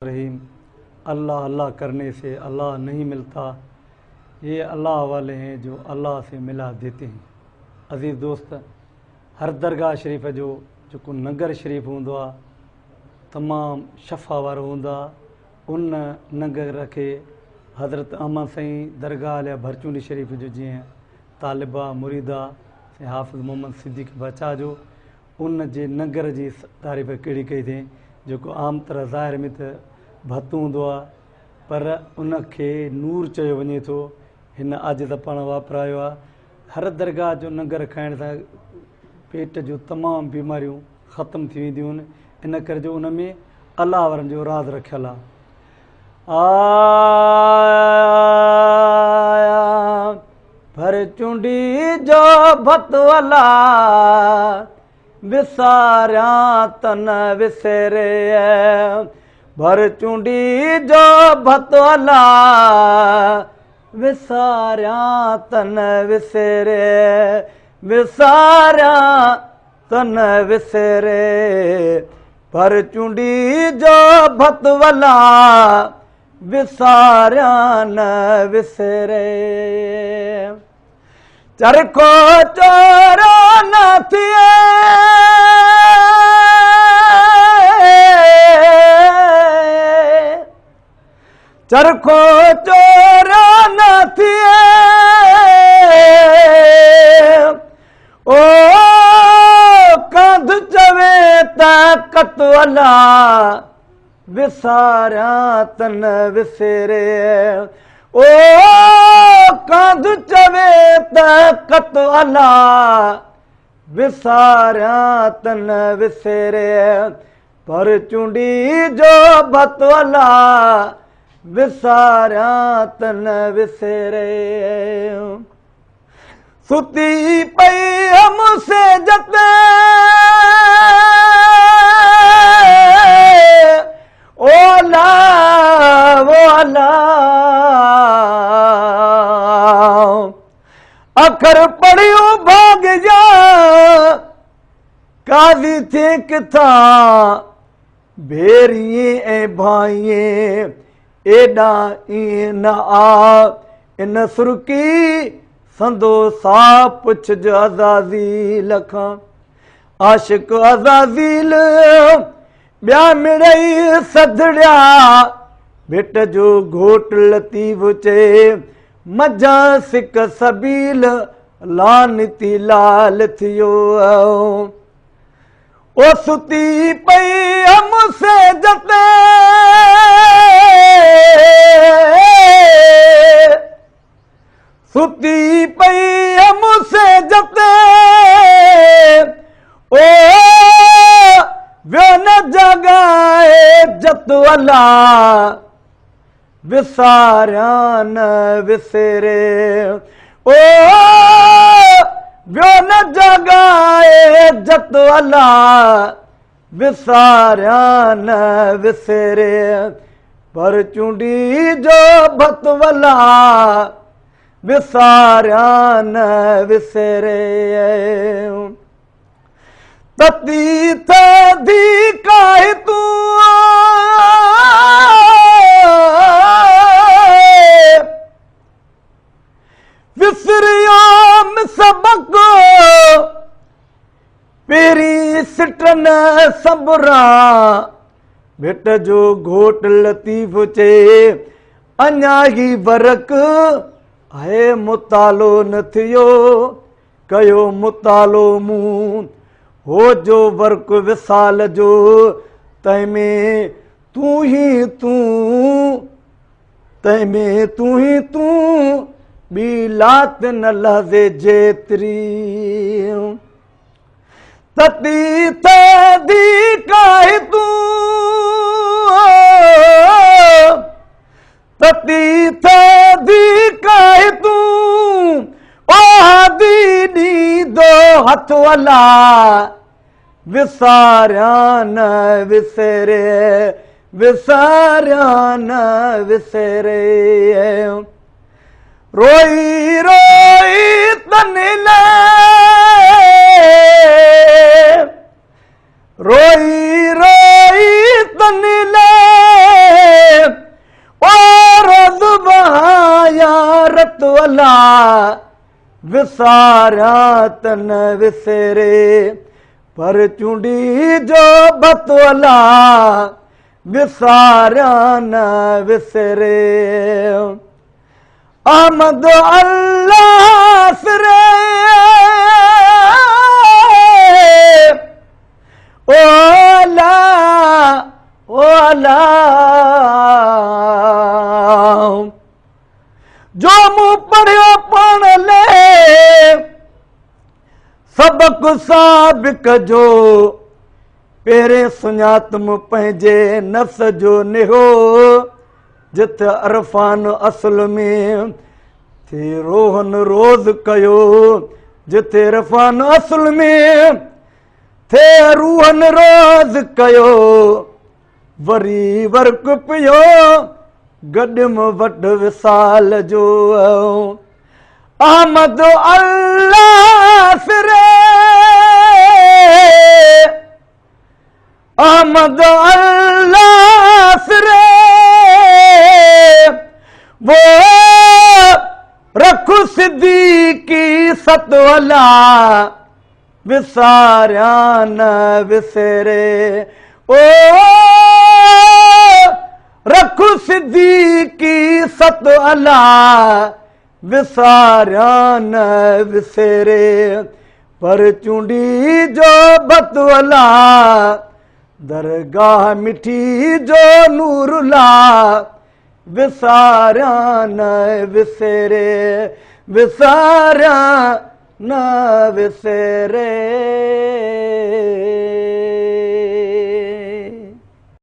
रहीम। अल्लाह अल्लाह करने से अल्लाह नहीं मिलता, ये अल्लाह वाले हैं जो अल्लाह से मिला देते हैं। अज़ीज़ दोस्त, हर दरगाह शरीफ़ जो जेको नगर शरीफ़ हूंदो आहे तमामु शफ़ा वारो हूंदो आहे। उन नगर खे हज़रत अहमद साईं दरगाह या भरचूंडी शरीफ़ जो जीअं तालिबा मुरीदा साईं हाफ़िज़ मोहम्मद सिद्दीक़ बचा जो उन जे नगर जी तारीफ़ कहिड़ी कई अथई, जेको आम तरह ज़ाहिर में त भतु हूंदो आहे पर उनखे नूर चयो वञे थो। हिन अॼु त पाण वापरायो आहे। हर दरगाह जो नगर खाइण सां पेट जूं तमामु बीमारियूं ख़तमु थी वेंदियूं आहिनि। इन करे जो उन में अलाह वारनि जो राज़ रखियलु आहे। भरचूंडी जो भतु अलाह विसारियां तन विसरे, भरचूंडी जो भतु अलाह विसारियां तन विसरे, विसारियां तन विसरे, भरचूंडी जो भतु अलाह विसारियां न विसरे। चरखो चोरो न थिए, चरखो चोरो न थिए, ओ कंध चवे त कत अलाह विसारियां तन विसरे, ओ कंध चवे त कत अलाह विसारियां तन विसरे, भरचूंडी जो भतु अलाह विसारियां तन विसरे। सुती पई हमसे जते ओला वो अल्लाह अखर पढ़ियो भाग जा काज़ी थे किथा भेरिए ऐं भाइए एॾा ईअं न आ इन सुरकी संदो सा पुछज अज़ाज़ील खां। आशिक अज़ाज़ील ॿिया मिड़ई सधड़िया भिट जो घोट लतीफ़ चए मजा सिक सबील लानती लाल थियो। ओ सुती पई हमसे जते सुती पई हमसे जते ओ व्यो न जगाए जतु अलाह विसारियां न विसरे, ओ व्यो न जगाए जतु अलाह विसारियां न विसरे, भरचूंडी जो भतु अलाह विसारियां न विसरे। तती थी काहे तू विसरियो सबक पेरी सिटन सबरा भिट जो घोट लतीफ़ चए अञा ही वरक है मुतालो न थियो कयो मुतालो मूं हो जो वर्क विसाल जो तंहिंमें तू ही तू तंहिंमें तू ही तू ॿी लात न लहज़े जेतिरी। तती थी काहे तू तती थी काहे तू ओ दीदी दो हथ अलाह विसारियां न विसरे, विसारियां न विसरे। रोई रोई तनिले रोई रोई तनिले विसारिया त न विसरे पर चूंडी जो बतवला विसारिया न विसरे अहमद अल्लाह फिरे ओला ओला जो मूं पढ़ियो पढ़ ले सबक साबिक जो पहिरें सुञातम पंहिंजे नफ़्स जो निहो जिथे अरफान असुल में थे रोहन रोज़ कयो जिथे इरफान असुल में थे रूहन रोज़ कयो वरी वर्क पियो गॾिम वट विसाल जो अहमद अल्लाह फिरे अहमद अल्लाह फिरे वो रखू सिद्दीकी सतवला विसारिया न विसरे ओ रखू सिद्दीकी सतवला विसारिया न विसरे पर चूंडी जो बतवला दरगाह मिठी जो नूरुला विसारिया न विसरे विसारिया न विसरे।